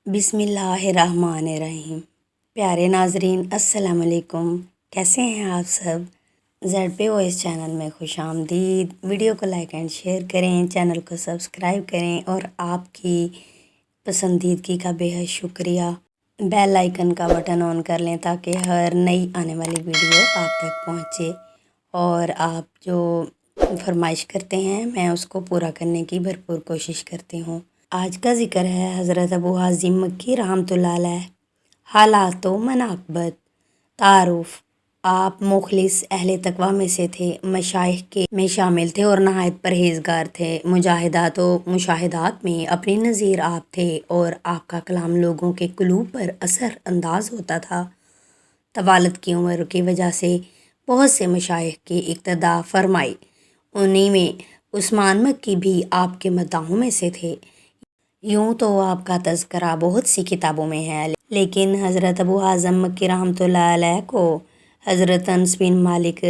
بسم اللہ الرحمن الرحیم۔ پیارے ناظرین السلام علیکم، کیسے ہیں آپ سب؟ زیڈ پے وائس چینل میں خوش آمدید۔ ویڈیو کو لائک اینڈ شیئر کریں، چینل کو سبسکرائب کریں اور آپ کی پسندیدگی کا بے حد شکریہ۔ بیل آئیکن کا بٹن آن کر لیں تاکہ ہر نئی آنے والی ویڈیو آپ تک پہنچے اور آپ جو فرمائش کرتے ہیں میں اس کو پورا کرنے کی بھرپور کوشش کرتی ہوں۔ آج کا ذکر ہے حضرت ابو حازم مکی رحمۃ اللہ علیہ۔ حالات و مناقبت۔ تعارف: آپ مخلص اہل تقویٰ میں سے تھے، مشائخ کے میں شامل تھے اور نہایت پرہیزگار تھے۔ مجاہدات و مشاہدات میں اپنی نظیر آپ تھے اور آپ کا کلام لوگوں کے قلوب پر اثر انداز ہوتا تھا۔ طوالت کی عمر کی وجہ سے بہت سے مشائخ کی اقتداء فرمائی، انہی میں عثمان مکی بھی آپ کے مداحوں میں سے تھے۔ یوں تو آپ کا تذکرہ بہت سی کتابوں میں ہے، لیکن حضرت ابو حازم مکی رحمۃ اللہ علیہ کو حضرت انس بن مالک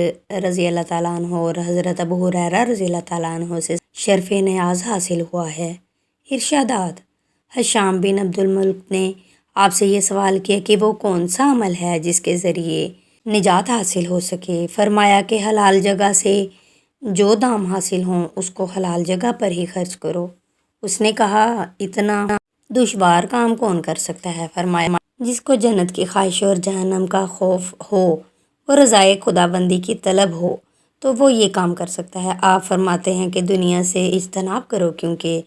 رضی اللہ تعالیٰ عنہ اور حضرت ابو ہریرہ رضی اللہ تعالیٰ عنہ سے شرف نیاز حاصل ہوا ہے۔ ارشادات: ہشام بن عبد الملک نے آپ سے یہ سوال کیا کہ وہ کون سا عمل ہے جس کے ذریعے نجات حاصل ہو سکے؟ فرمایا کہ حلال جگہ سے جو دام حاصل ہوں اس کو حلال جگہ پر ہی خرچ کرو۔ اس نے کہا، اتنا دشوار کام کون کر سکتا ہے؟ فرمایا، جس کو جنت کی خواہش اور جہنم کا خوف ہو اور رضائے خدا بندی کی طلب ہو تو وہ یہ کام کر سکتا ہے۔ آپ فرماتے ہیں کہ دنیا سے اجتناب کرو، کیونکہ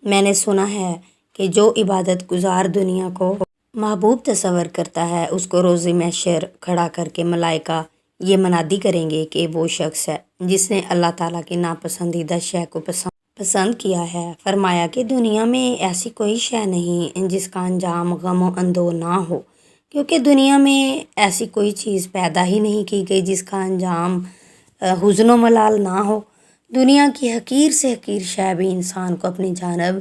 میں نے سنا ہے کہ جو عبادت گزار دنیا کو محبوب تصور کرتا ہے اس کو روز محشر کھڑا کر کے ملائکہ یہ منادی کریں گے کہ وہ شخص ہے جس نے اللہ تعالیٰ کی ناپسندیدہ شے کو پسند کیا ہے۔ فرمایا کہ دنیا میں ایسی کوئی شے نہیں جس کا انجام غم و اندوہ نہ ہو، کیونکہ دنیا میں ایسی کوئی چیز پیدا ہی نہیں کی گئی جس کا انجام حزن و ملال نہ ہو۔ دنیا کی حقیر سے حقیر شے بھی انسان کو اپنی جانب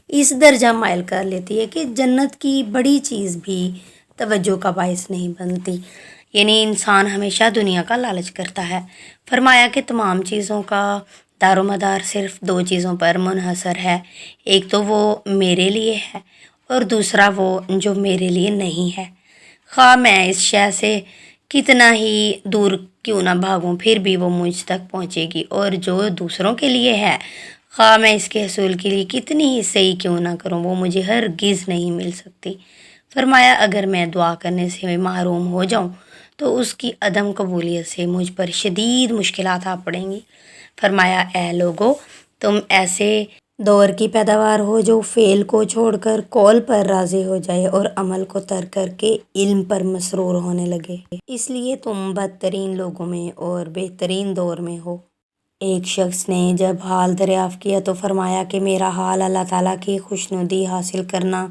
اس درجہ مائل کر لیتی ہے کہ جنت کی بڑی چیز بھی توجہ کا باعث نہیں بنتی، یعنی انسان ہمیشہ دنیا کا لالچ کرتا ہے۔ فرمایا کہ تمام چیزوں کا دار و مدار صرف دو چیزوں پر منحصر ہے، ایک تو وہ میرے لیے ہے اور دوسرا وہ جو میرے لیے نہیں ہے۔ خواہ میں اس شے سے کتنا ہی دور کیوں نہ بھاگوں پھر بھی وہ مجھ تک پہنچے گی، اور جو دوسروں کے لیے ہے خواہ میں اس کے حصول کے لیے کتنی ہی صحیح کیوں نہ کروں وہ مجھے ہرگز نہیں مل سکتی۔ فرمایا، اگر میں دعا کرنے سے محروم ہو جاؤں تو اس کی عدم قبولیت سے مجھ پر شدید مشکلات آ پڑیں گی۔ فرمایا، اے لوگو، تم ایسے دور کی پیداوار ہو جو فعل کو چھوڑ کر قول پر راضی ہو جائے اور عمل کو ترک کر کے علم پر مسرور ہونے لگے، اس لیے تم بدترین لوگوں میں اور بہترین دور میں ہو۔ ایک شخص نے جب حال دریافت کیا تو فرمایا کہ میرا حال اللہ تعالیٰ کی خوشنودی حاصل کرنا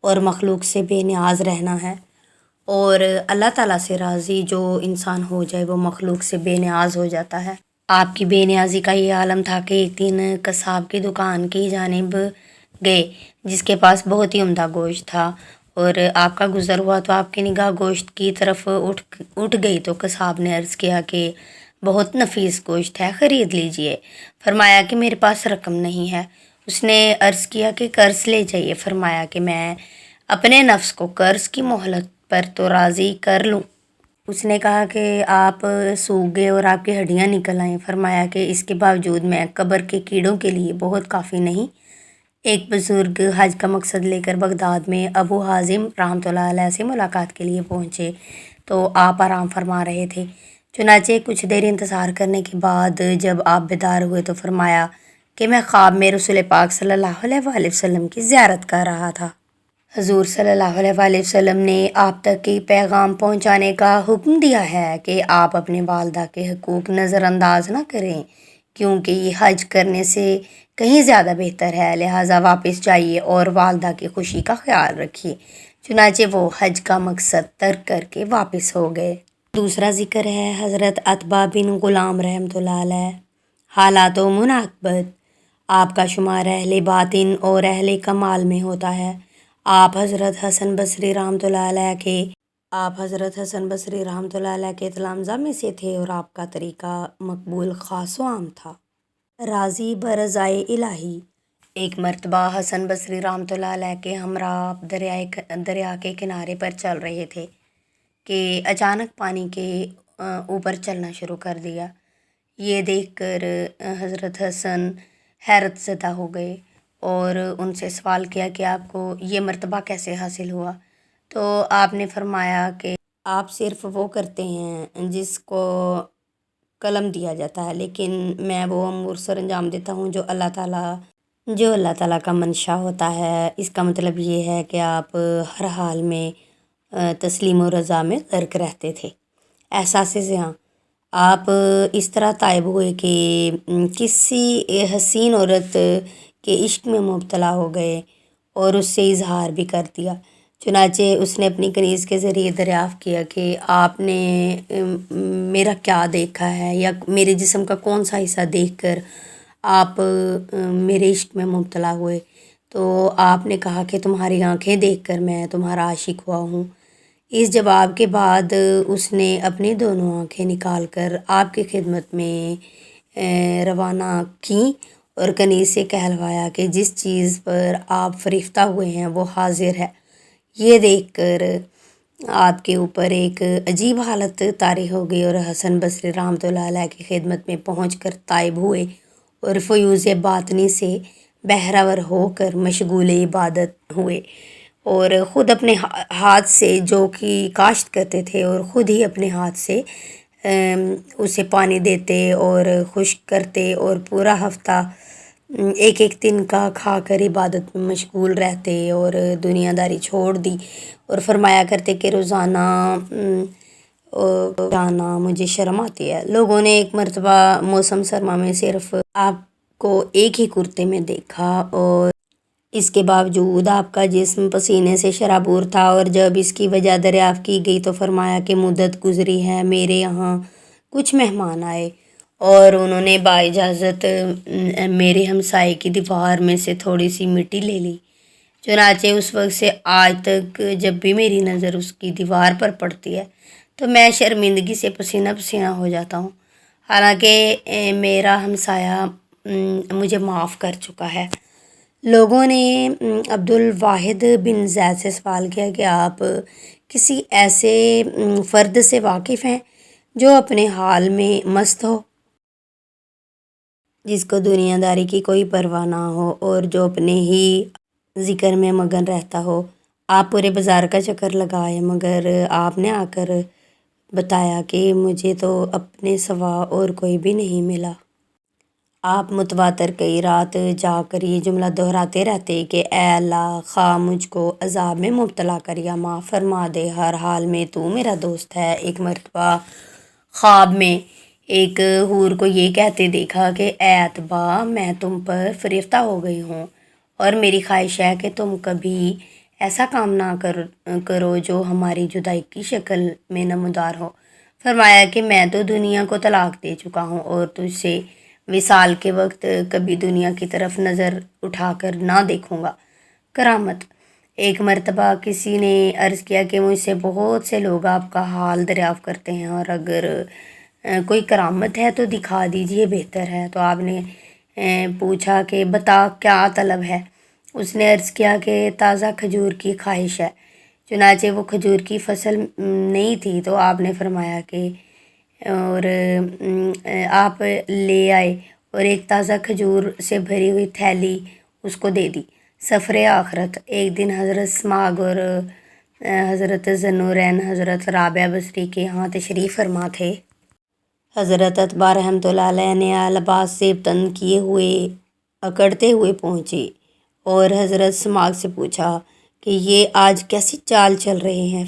اور مخلوق سے بے نیاز رہنا ہے، اور اللہ تعالیٰ سے راضی جو انسان ہو جائے وہ مخلوق سے بے نیاز ہو جاتا ہے۔ آپ کی بے نیازی کا یہ عالم تھا کہ ایک دن قصاب کی دکان کی جانب گئے جس کے پاس بہت ہی عمدہ گوشت تھا، اور آپ کا گزر ہوا تو آپ کی نگاہ گوشت کی طرف اٹھ گئی تو قصاب نے عرض کیا کہ بہت نفیس گوشت ہے، خرید لیجئے۔ فرمایا کہ میرے پاس رقم نہیں ہے۔ اس نے عرض کیا کہ قرض لے جائیے۔ فرمایا کہ میں اپنے نفس کو قرض کی مہلت پر تو راضی کر لوں۔ اس نے کہا کہ آپ سوکھ گئے اور آپ کی ہڈیاں نکل آئیں۔ فرمایا کہ اس کے باوجود میں قبر کے کیڑوں کے لیے بہت کافی نہیں۔ ایک بزرگ حج کا مقصد لے کر بغداد میں ابو حازم رحمۃ اللہ علیہ سے ملاقات کے لیے پہنچے تو آپ آرام فرما رہے تھے۔ چنانچہ کچھ دیر انتظار کرنے کے بعد جب آپ بیدار ہوئے تو فرمایا کہ میں خواب میں رسول پاک صلی اللہ علیہ وآلہ وسلم کی زیارت کر رہا تھا۔ حضور صلی اللہ علیہ وآلہ وسلم نے آپ تک کی پیغام پہنچانے کا حکم دیا ہے کہ آپ اپنے والدہ کے حقوق نظر انداز نہ کریں، کیونکہ یہ حج کرنے سے کہیں زیادہ بہتر ہے، لہٰذا واپس جائیے اور والدہ کی خوشی کا خیال رکھیے۔ چنانچہ وہ حج کا مقصد ترک کر کے واپس ہو گئے۔ دوسرا ذکر ہے حضرت عتبہ بن غلام رحمۃ اللہ علیہ۔ حالات و مناقبت۔ آپ کا شمار اہل باطن اور اہل کمال میں ہوتا ہے۔ آپ حضرت حسن بصری رحمۃ اللہ علیہ کے تلامذہ میں سے تھے اور آپ کا طریقہ مقبول خاص و عام تھا۔ راضی برضائے الہی۔ ایک مرتبہ حسن بصری رحمۃ اللہ علیہ کے ہمراہ دریا کے کنارے پر چل رہے تھے کہ اچانک پانی کے اوپر چلنا شروع کر دیا۔ یہ دیکھ کر حضرت حسن حیرت زدہ ہو گئے اور ان سے سوال کیا کہ آپ کو یہ مرتبہ کیسے حاصل ہوا؟ تو آپ نے فرمایا کہ آپ صرف وہ کرتے ہیں جس کو قلم دیا جاتا ہے، لیکن میں وہ امور سر انجام دیتا ہوں جو اللہ تعالیٰ کا منشا ہوتا ہے۔ اس کا مطلب یہ ہے کہ آپ ہر حال میں تسلیم و رضا میں غرق رہتے تھے۔ احساس زیاں آپ اس طرح طائب ہوئے کہ کسی حسین عورت کے عشق میں مبتلا ہو گئے اور اس سے اظہار بھی کر دیا۔ چنانچہ اس نے اپنی کنیز کے ذریعے دریافت کیا کہ آپ نے میرا کیا دیکھا ہے، یا میرے جسم کا کون سا حصہ دیکھ کر آپ میرے عشق میں مبتلا ہوئے؟ تو آپ نے کہا کہ تمہاری آنکھیں دیکھ کر میں تمہارا عاشق ہوا ہوں۔ اس جواب کے بعد اس نے اپنی دونوں آنکھیں نکال کر آپ کی خدمت میں روانہ کیں اور کنیز سے کہلوایا کہ جس چیز پر آپ فریفتہ ہوئے ہیں وہ حاضر ہے۔ یہ دیکھ کر آپ کے اوپر ایک عجیب حالت طاری ہو گئی اور حسن بصری رحمۃ اللہ علیہ کی خدمت میں پہنچ کر طائب ہوئے اور فیوض باطنی سے بہرور ہو کر مشغول عبادت ہوئے، اور خود اپنے ہاتھ سے جو کہ کاشت کرتے تھے اور خود ہی اپنے ہاتھ سے اسے پانی دیتے اور خشک کرتے اور پورا ہفتہ ایک ایک دن کا کھا کر عبادت میں مشغول رہتے اور دنیا داری چھوڑ دی، اور فرمایا کرتے کہ روزانہ مجھے شرم آتی ہے۔ لوگوں نے ایک مرتبہ موسم سرما میں صرف آپ کو ایک ہی کرتے میں دیکھا اور اس کے باوجود آپ کا جسم پسینے سے شرابور تھا، اور جب اس کی وجہ دریافت کی گئی تو فرمایا کہ مدت گزری ہے، میرے یہاں کچھ مہمان آئے اور انہوں نے بااجازت میرے ہمسائے کی دیوار میں سے تھوڑی سی مٹی لے لی۔ چنانچہ اس وقت سے آج تک جب بھی میری نظر اس کی دیوار پر پڑتی ہے تو میں شرمندگی سے پسینہ پسینہ ہو جاتا ہوں، حالانکہ میرا ہمسایہ مجھے معاف کر چکا ہے۔ لوگوں نے عبدالواحد بن زید سے سوال کیا کہ آپ کسی ایسے فرد سے واقف ہیں جو اپنے حال میں مست ہو، جس کو دنیا داری کی کوئی پرواہ نہ ہو اور جو اپنے ہی ذکر میں مگن رہتا ہو؟ آپ پورے بازار کا چکر لگائے مگر آپ نے آ کر بتایا کہ مجھے تو اپنے سوا اور کوئی بھی نہیں ملا۔ آپ متواتر کئی رات جا کر یہ جملہ دہراتے رہتے کہ اے اللہ، خواہ مجھ کو عذاب میں مبتلا کر یا معاف فرما دے، ہر حال میں تو میرا دوست ہے۔ ایک مرتبہ خواب میں ایک حور کو یہ کہتے دیکھا کہ اے اتباع، میں تم پر فریفتہ ہو گئی ہوں اور میری خواہش ہے کہ تم کبھی ایسا کام نہ کرو جو ہماری جدائی کی شکل میں نمودار ہو۔ فرمایا کہ میں تو دنیا کو طلاق دے چکا ہوں اور تجھ سے وصال کے وقت کبھی دنیا کی طرف نظر اٹھا کر نہ دیکھوں گا۔ کرامت۔ ایک مرتبہ کسی نے عرض کیا کہ مجھ سے بہت سے لوگ آپ کا حال دریافت کرتے ہیں، اور اگر کوئی کرامت ہے تو دکھا دیجئے، بہتر ہے۔ تو آپ نے پوچھا کہ بتا کیا طلب ہے؟ اس نے عرض کیا کہ تازہ کھجور کی خواہش ہے۔ چنانچہ وہ کھجور کی فصل نہیں تھی تو آپ نے فرمایا کہ اور آپ لے آئے اور ایک تازہ کھجور سے بھری ہوئی تھیلی اس کو دے دی۔ سفر آخرت۔ ایک دن حضرت سماغ اور حضرت ذوالنورین حضرت رابعہ بصری کے یہاں تشریف فرما تھے۔ حضرت اتباع رحمۃ اللہ علیہ نے لباس سے تن کیے ہوئے اکڑتے ہوئے پہنچے اور حضرت سماغ سے پوچھا کہ یہ آج کیسی چال چل رہے ہیں؟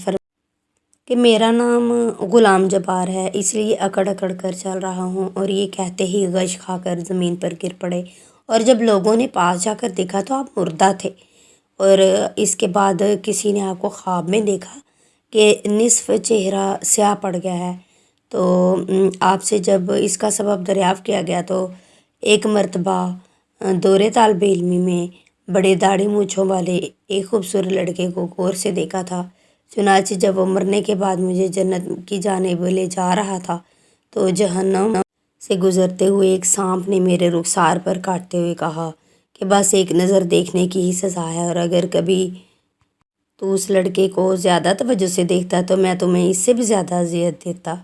کہ میرا نام غلام جبار ہے، اس لیے اکڑ اکڑ کر چل رہا ہوں۔ اور یہ کہتے ہی غش کھا کر زمین پر گر پڑے، اور جب لوگوں نے پاس جا کر دیکھا تو آپ مردہ تھے، اور اس کے بعد کسی نے آپ کو خواب میں دیکھا کہ نصف چہرہ سیاہ پڑ گیا ہے۔ تو آپ سے جب اس کا سبب دریافت کیا گیا تو ایک مرتبہ دور طالب علمی میں بڑے داڑھی مونچھوں والے ایک خوبصورت لڑکے کو غور سے دیکھا تھا۔ چنانچہ جب وہ مرنے کے بعد مجھے جنت کی جانب لے جا رہا تھا تو جہنم سے گزرتے ہوئے ایک سانپ نے میرے رخسار پر کاٹتے ہوئے کہا کہ بس ایک نظر دیکھنے کی ہی سزا ہے، اور اگر کبھی تو اس لڑکے کو زیادہ توجہ سے دیکھتا تو میں تمہیں اس سے بھی زیادہ اذیت دیتا۔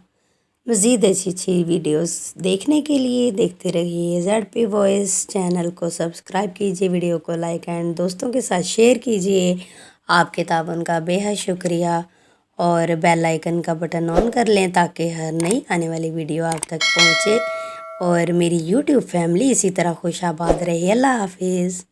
مزید اچھی اچھی ویڈیوز دیکھنے کے لیے دیکھتے رہیے زیڈ پی وائس چینل کو سبسکرائب کیجیے، ویڈیو کو لائک اینڈ دوستوں کے ساتھ شیئر کیجیے۔ آپ کے تعاون کا بے حد شکریہ، اور بیل آئیکن کا بٹن آن کر لیں تاکہ ہر نئی آنے والی ویڈیو آپ تک پہنچے، اور میری یوٹیوب فیملی اسی طرح خوش آباد رہے۔ اللہ حافظ۔